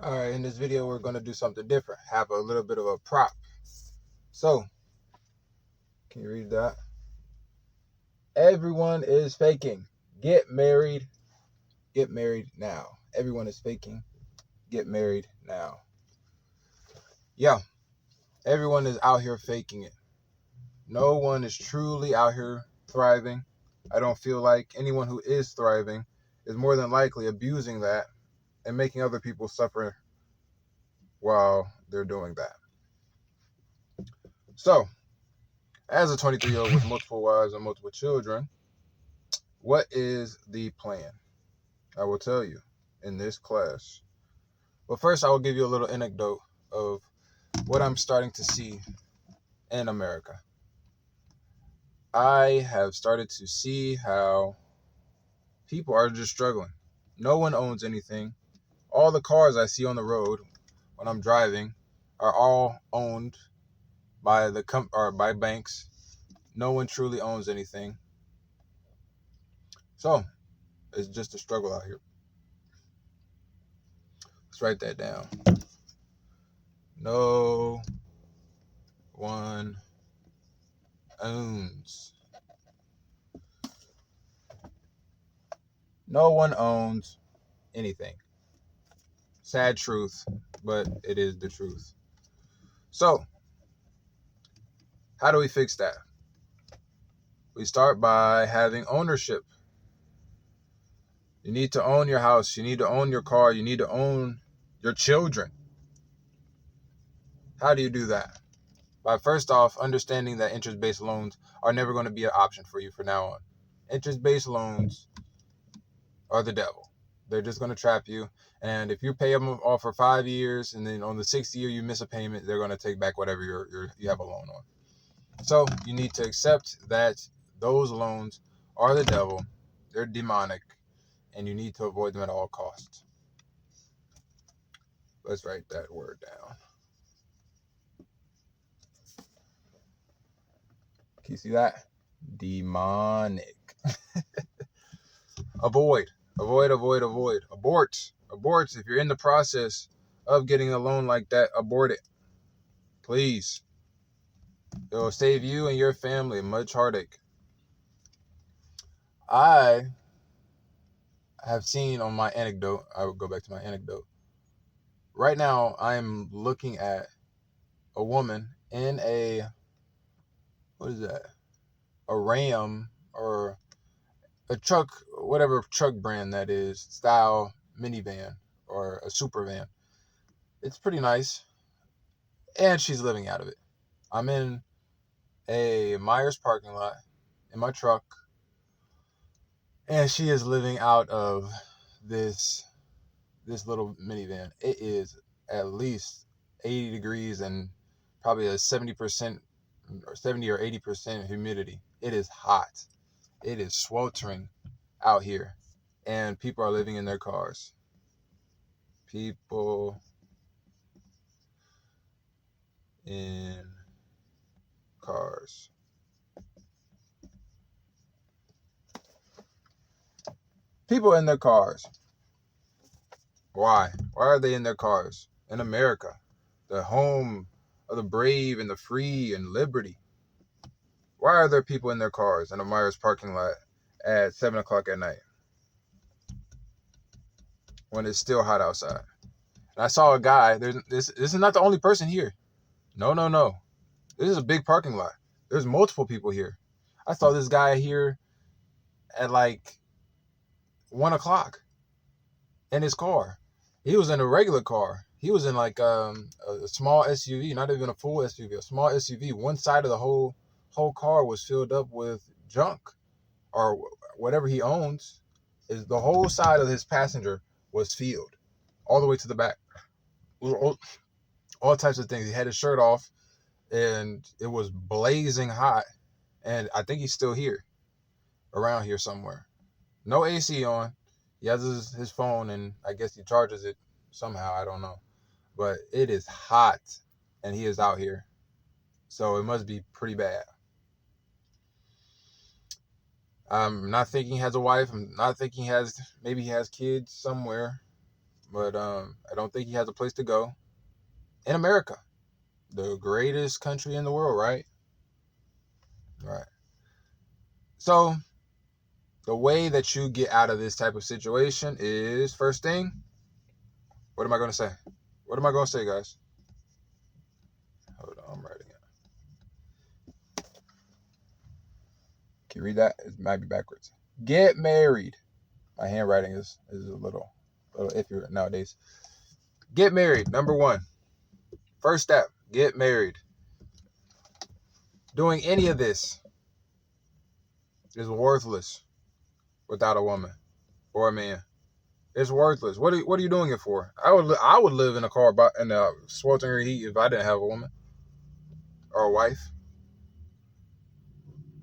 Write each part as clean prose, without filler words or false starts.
All right, in this video, we're going to do something different. Have a little bit of a prop. So, can you read that? Everyone is faking. Get married. Get married now. Everyone is faking. Get married now. Yeah, everyone is out here faking it. No one is truly out here thriving. I don't feel like anyone who is thriving is more than likely abusing that and making other people suffer while they're doing that. So, as a 23-year-old with multiple wives and multiple children, what is the plan? I will tell you in this class. But first, I will give you a little anecdote of what I'm starting to see in America. I have started to see how people are just struggling. No one owns anything. All the cars I see on the road when I'm driving are all owned by or by banks. No one truly owns anything. So, it's just a struggle out here. Let's write that down. No one owns. No one owns anything. Sad truth, but it is the truth. So, how do we fix that? We start by having ownership. You need to own your house. You need to own your car. You need to own your children. How do you do that? By first off, understanding that interest-based loans are never going to be an option for you from now on. Interest-based loans are the devil. They're just going to trap you. And if you pay them off for 5 years and then on the 6th year you miss a payment, they're going to take back whatever you have a loan on. So you need to accept that those loans are the devil. They're demonic. And you need to avoid them at all costs. Let's write that word down. Can you see that? Demonic. Avoid. Abort. If you're in the process of getting a loan like that, abort it. Please. It will save you and your family much heartache. I have seen on my anecdote, I will go back to my anecdote. Right now, I'm looking at a woman in what is that? A Ram or a truck, whatever truck brand that is, style minivan or a super van. It's pretty nice. And she's living out of it. I'm in a Myers parking lot in my truck. And she is living out of this little minivan. It is at least 80 degrees and probably a 70% or 70 or 80% humidity. It is hot. It is sweltering out here. And people are living in their cars. People in cars. People in their cars. Why? Why are they in their cars? In America, the home of the brave and the free and liberty. Why are there people in their cars in a Myers parking lot at 7 o'clock at night when it's still hot outside? And I saw a guy. This is not the only person here. No. This is a big parking lot. There's multiple people here. I saw this guy here at like 1 o'clock in his car. He was in a regular car. He was in like a small SUV, not even a full SUV, a small SUV. One side of the whole car was filled up with junk or whatever he owns. Is the whole side of his passenger was filled all the way to the back. All types of things. He had his shirt off and it was blazing hot. And I think he's still here, around here somewhere. No AC on. He has his phone and I guess he charges it somehow. I don't know. But it is hot and he is out here. So it must be pretty bad. I'm not thinking he has a wife. I'm not thinking maybe he has kids somewhere. but I don't think he has a place to go in America, the greatest country in the world, right? Right. So the way that you get out of this type of situation is, first thing, what am I going to say? What am I going to say, guys? Hold on, I'm writing it. Can you read that? It might be backwards. Get married. My handwriting is a little iffy nowadays. Get married. Number one. First step, get married. Doing any of this is worthless without a woman or a man. It's worthless. What are you doing it for? I would live in a car in a sweltering heat if I didn't have a woman or a wife.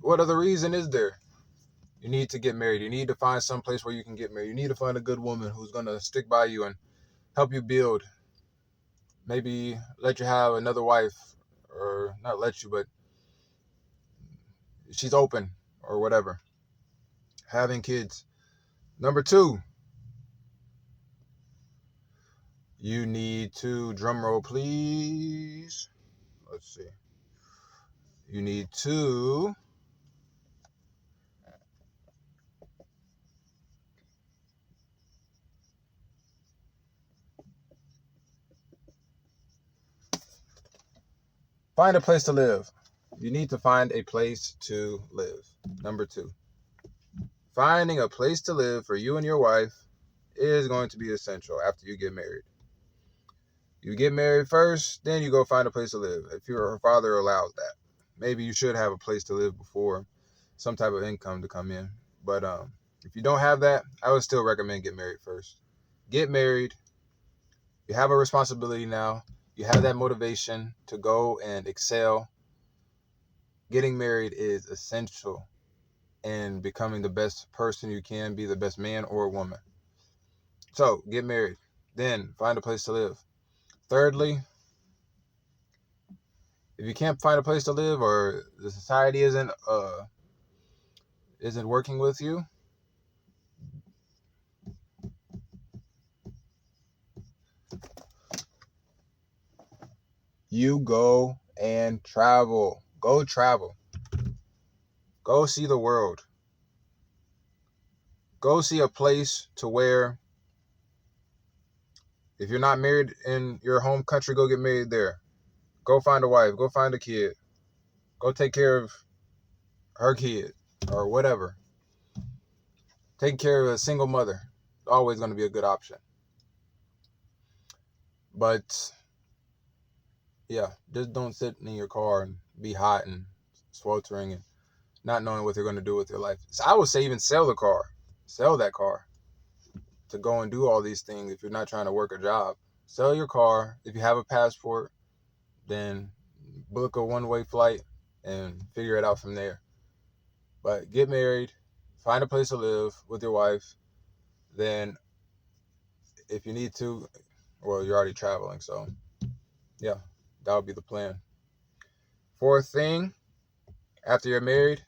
What other reason is there? You need to get married. You need to find some place where you can get married. You need to find a good woman who's gonna stick by you and help you build. Maybe let you have another wife, or not let you, but she's open or whatever. Having kids. Number two, you need to, drum roll please. Let's see. You need to find a place to live. You need to find a place to live. Number two, finding a place to live for you and your wife is going to be essential after you get married. You get married first, then you go find a place to live. If your father allows that, maybe you should have a place to live before some type of income to come in. But if you don't have that, I would still recommend get married first. Get married. You have a responsibility now. You have that motivation to go and excel. Getting married is essential in becoming the best person you can be, the best man or woman. So get married. Then find a place to live. Thirdly, if you can't find a place to live or the society isn't working with you, you go and travel. Go travel. Go see the world. Go see a place to where if you're not married in your home country, go get married there. Go find a wife. Go find a kid. Go take care of her kid or whatever. Taking care of a single mother, always going to be a good option. But yeah, just don't sit in your car and be hot and sweltering and not knowing what they're going to do with your life. So I would say even sell the car. Sell that car to go and do all these things if you're not trying to work a job. Sell your car. If you have a passport, then book a one-way flight and figure it out from there. But get married, find a place to live with your wife. Then if you need to, well, you're already traveling, so yeah, that would be the plan. Fourth thing, after you're married,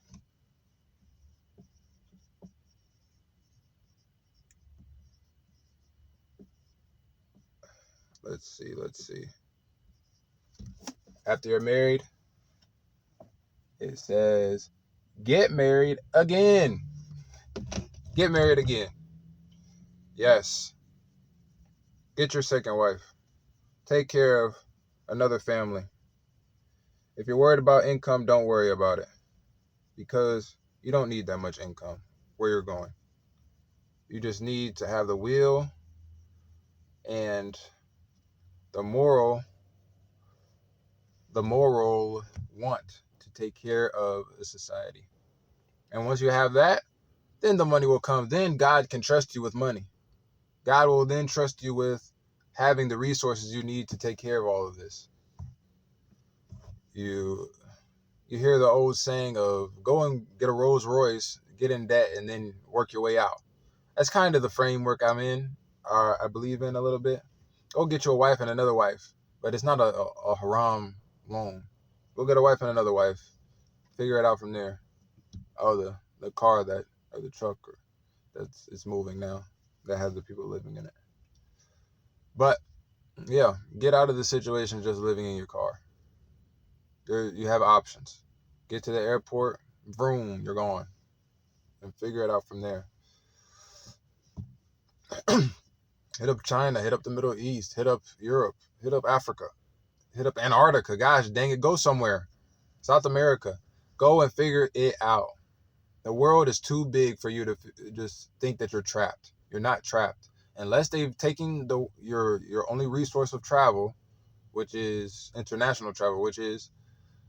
let's see. After you're married, it says get married again. Get married again. Yes. Get your second wife. Take care of another family. If you're worried about income, don't worry about it, because you don't need that much income where you're going. You just need to have the will and the moral want to take care of a society. And once you have that, then the money will come. Then God can trust you with money. God will then trust you with having the resources you need to take care of all of this. You hear the old saying of go and get a Rolls Royce, get in debt, and then work your way out. That's kind of the framework I'm in, or I believe in a little bit. Go get you a wife and another wife, but it's not a haram loan. Go get a wife and another wife. Figure it out from there. Oh, the car or the truck that's moving now that has the people living in it. But yeah, get out of the situation just living in your car. You have options. Get to the airport, vroom, you're gone. And figure it out from there. Hit up China, hit up the Middle East, hit up Europe, hit up Africa, hit up Antarctica. Gosh dang it, go somewhere. South America. Go and figure it out. The world is too big for you to just think that you're trapped. You're not trapped. Unless they've taken your only resource of travel, which is international travel, which is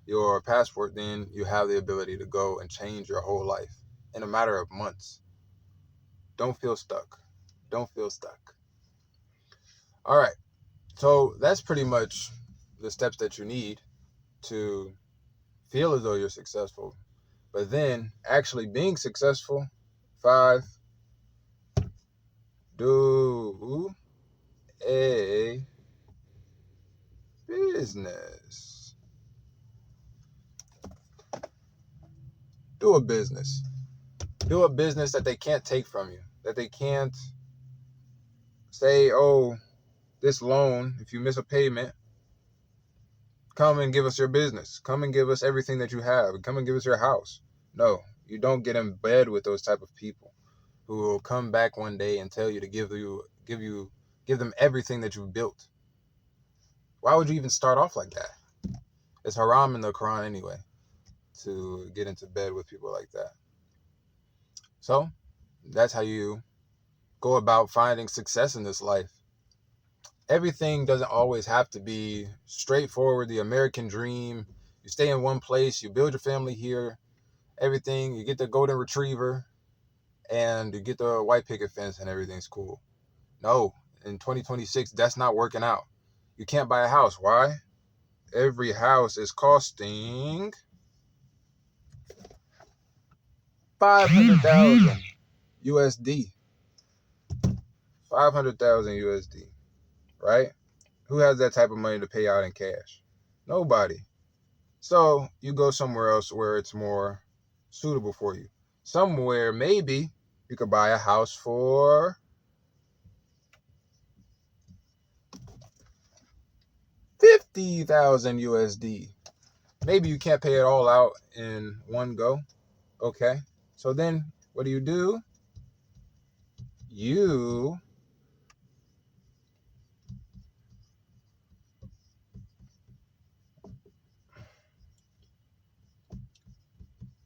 your passport, then you have the ability to go and change your whole life in a matter of months. Don't feel stuck. Don't feel stuck. All right. So that's pretty much the steps that you need to feel as though you're successful. But then actually being successful, 5, do a business. Do a business. Do a business that they can't take from you. That they can't say, oh, this loan, if you miss a payment, come and give us your business. Come and give us everything that you have. Come and give us your house. No, you don't get in bed with those type of people who will come back one day and tell you to give them everything that you've built. Why would you even start off like that? It's haram in the Quran anyway to get into bed with people like that. So that's how you go about finding success in this life. Everything doesn't always have to be straightforward, the American dream. You stay in one place, you build your family here, everything, you get the golden retriever, and you get the white picket fence and everything's cool. No, in 2026, that's not working out. You can't buy a house. Why? Every house is costing $500,000 USD. 500,000 USD, right? Who has that type of money to pay out in cash? Nobody. So you go somewhere else where it's more suitable for you. Somewhere maybe you could buy a house for $50,000 USD. Maybe you can't pay it all out in one go. Okay. So then what do? You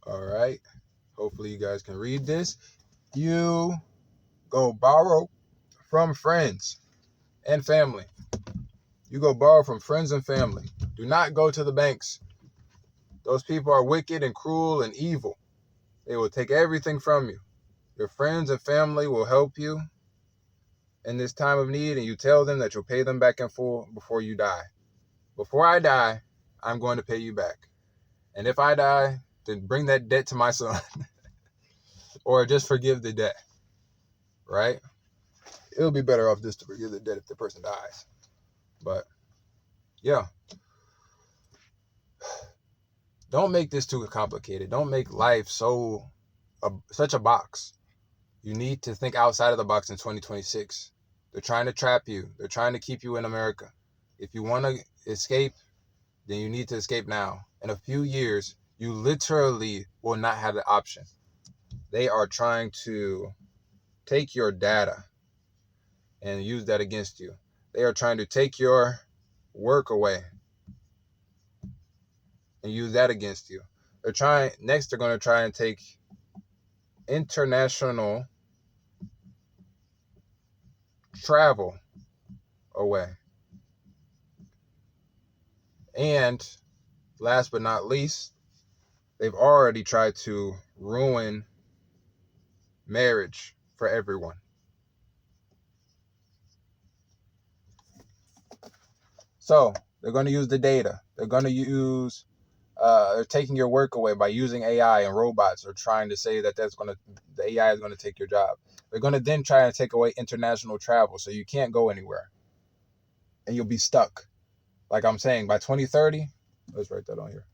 all right. Hopefully you guys can read this. You go borrow from friends and family. You go borrow from friends and family. Do not go to the banks. Those people are wicked and cruel and evil. They will take everything from you. Your friends and family will help you in this time of need, and you tell them that you'll pay them back in full before you die. Before I die, I'm going to pay you back. And if I die, then bring that debt to my son. Or just forgive the debt. Right? It'll be better off just to forgive the debt if the person dies. But, yeah. Don't make this too complicated. Don't make life such a box. You need to think outside of the box in 2026. They're trying to trap you. They're trying to keep you in America. If you want to escape, then you need to escape now. In a few years, you literally will not have the option. They are trying to take your data and use that against you. They are trying to take your work away and use that against you. They're going to try and take international travel away. And last but not least, they've already tried to ruin marriage for everyone. So they're going to use the data. They're going to use, they're taking your work away by using AI and robots. They're trying to say that the AI is going to take your job. They're going to then try and take away international travel, so you can't go anywhere. And you'll be stuck. Like I'm saying, by 2030, let's write that on here.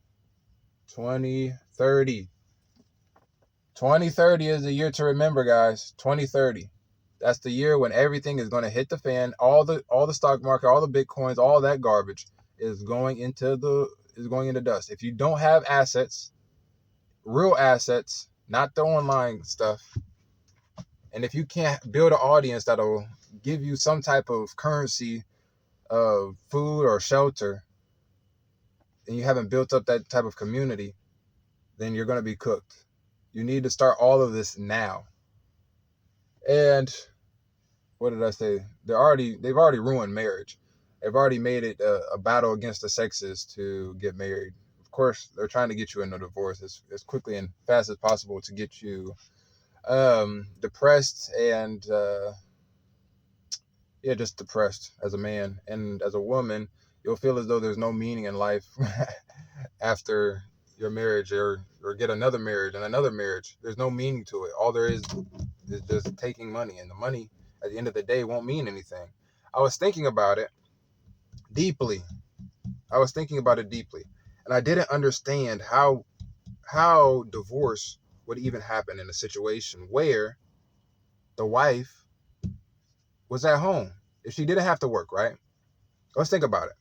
2030. 2030 is the year to remember, guys. 2030. That's the year when everything is going to hit the fan. All the stock market, all the bitcoins, all that garbage is going into dust. If you don't have assets, real assets, not the online stuff, and if you can't build an audience that'll give you some type of currency of food or shelter, and you haven't built up that type of community, then you're going to be cooked. You need to start all of this now. And what did I say? They've already ruined marriage. They've already made it a battle against the sexes to get married. Of course, they're trying to get you in a divorce as quickly and fast as possible to get you depressed and just depressed as a man. And as a woman, you'll feel as though there's no meaning in life after your marriage or get another marriage and another marriage. There's no meaning to it. All there is just taking money, and the money at the end of the day won't mean anything. I was thinking about it deeply. And I didn't understand how divorce would even happen in a situation where the wife was at home. If she didn't have to work, right? Let's think about it.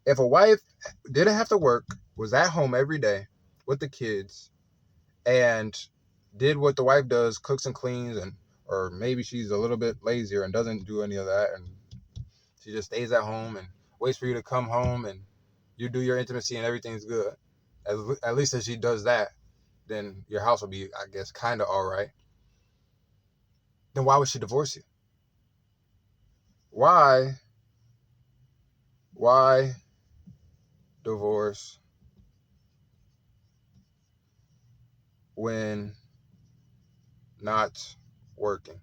If a wife didn't have to work, was at home every day with the kids, and did what the wife does, cooks and cleans, or maybe she's a little bit lazier and doesn't do any of that, and she just stays at home and waits for you to come home and you do your intimacy and everything's good. At least if she does that, then your house will be, I guess, kind of all right. Then why would she divorce you? Why divorce when not working?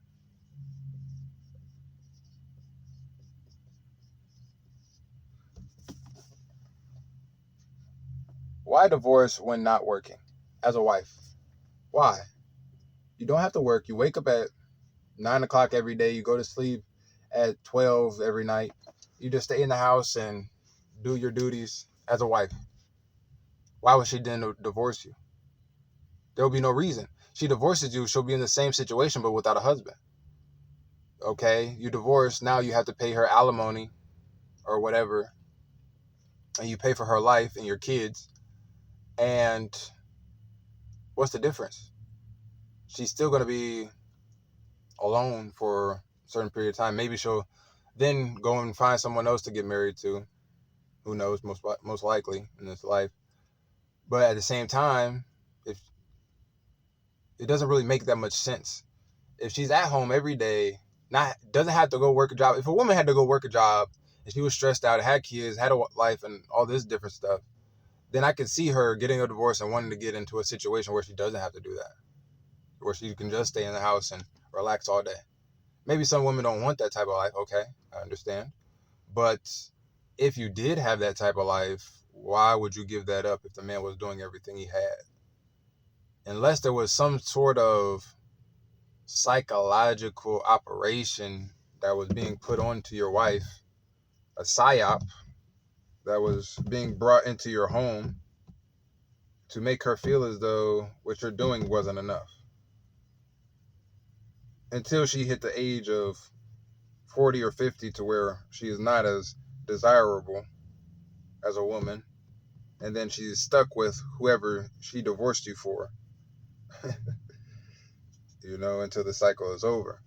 Why divorce when not working as a wife? Why? You don't have to work. You wake up at 9 o'clock every day. You go to sleep at 12 every night. You just stay in the house and do your duties as a wife. Why would she then divorce you? There'll be no reason. She divorces you, she'll be in the same situation but without a husband. Okay, you divorce, now you have to pay her alimony or whatever, and you pay for her life and your kids. And what's the difference? She's still going to be alone for a certain period of time. Maybe she'll then go and find someone else to get married to. Who knows? Most likely in this life. But at the same time, if it doesn't really make that much sense. If she's at home every day, doesn't have to go work a job. If a woman had to go work a job and she was stressed out, had kids, had a life, and all this different stuff, then I could see her getting a divorce and wanting to get into a situation where she doesn't have to do that, where she can just stay in the house and relax all day. Maybe some women don't want that type of life. Okay, I understand. But if you did have that type of life, why would you give that up if the man was doing everything he had? Unless there was some sort of psychological operation that was being put onto your wife, a psyop that was being brought into your home to make her feel as though what you're doing wasn't enough. Until she hit the age of 40 or 50 to where she is not as desirable as a woman, and then she's stuck with whoever she divorced you for, until the cycle is over.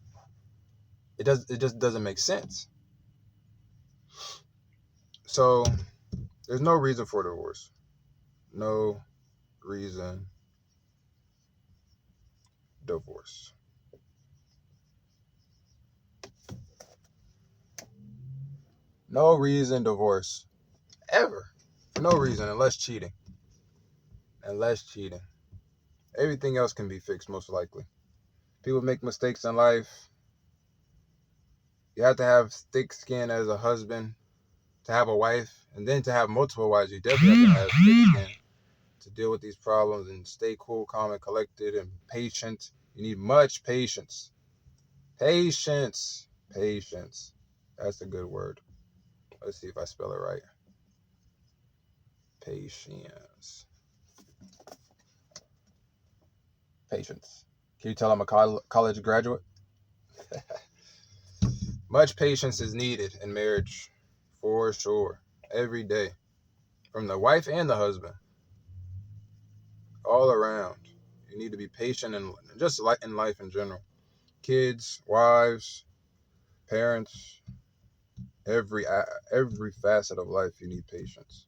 It just doesn't make sense. So there's no reason for divorce. No reason divorce. No reason divorce. Ever. For no reason, unless cheating. Everything else can be fixed, most likely. People make mistakes in life. You have to have thick skin as a husband to have a wife, and then to have multiple wives. You definitely have to have thick skin to deal with these problems and stay cool, calm, and collected and patient. You need much patience. Patience. That's a good word. Let's see if I spell it right. Patience. Can you tell I'm a college graduate? Much patience is needed in marriage, for sure. Every day. From the wife and the husband. All around. You need to be patient and just like in life in general. Kids, wives, parents, every facet of life you need patience.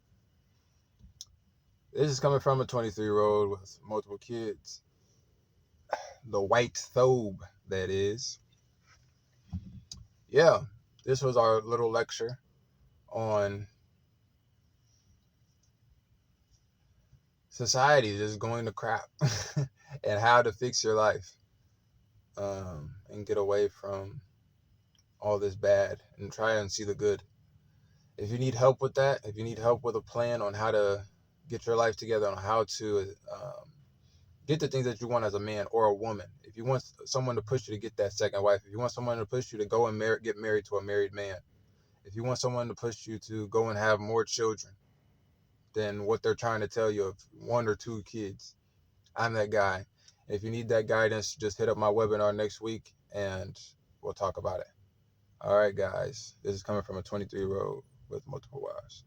This is coming from a 23-year-old with multiple kids. The white thobe, that is. Yeah, this was our little lecture on society just going to crap and how to fix your life and get away from all this bad and try and see the good. If you need help with that, if you need help with a plan on how to get your life together, on how to get the things that you want as a man or a woman, if you want someone to push you to get that second wife, if you want someone to push you to go and get married to a married man, if you want someone to push you to go and have more children than what they're trying to tell you of 1 or 2 kids, I'm that guy. If you need that guidance, just hit up my webinar next week and we'll talk about it. All right, guys. This is coming from a 23-year-old with multiple wives.